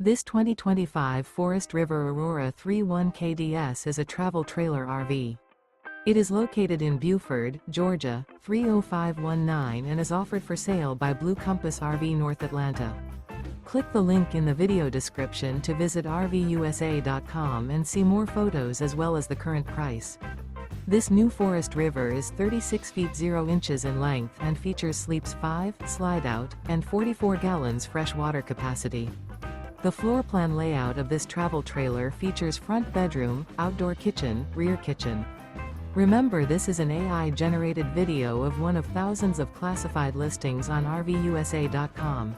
This 2025 Forest River Aurora 31 KDS is a travel trailer RV. It is located in Buford, Georgia, 30519 and is offered for sale by Blue Compass RV North Atlanta. Click the link in the video description to visit RVUSA.com and see more photos as well as the current price. This new Forest River is 36 feet 0 inches in length and features sleeps 5, slide-out, and 44 gallons fresh water capacity. The floor plan layout of this travel trailer features front bedroom, outdoor kitchen, rear kitchen. Remember, this is an AI-generated video of one of thousands of classified listings on RVUSA.com.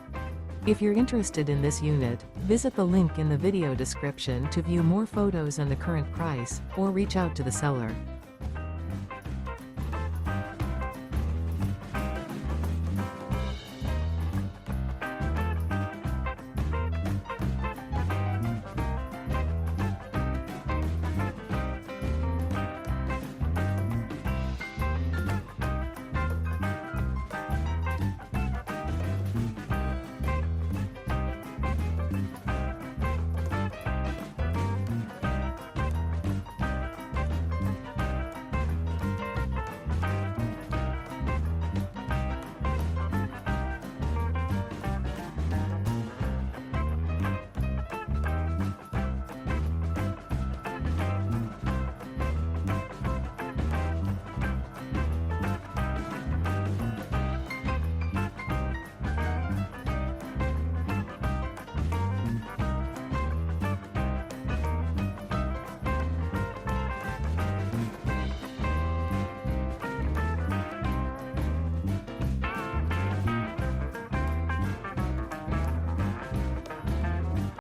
If you're interested in this unit, visit the link in the video description to view more photos and the current price, or reach out to the seller.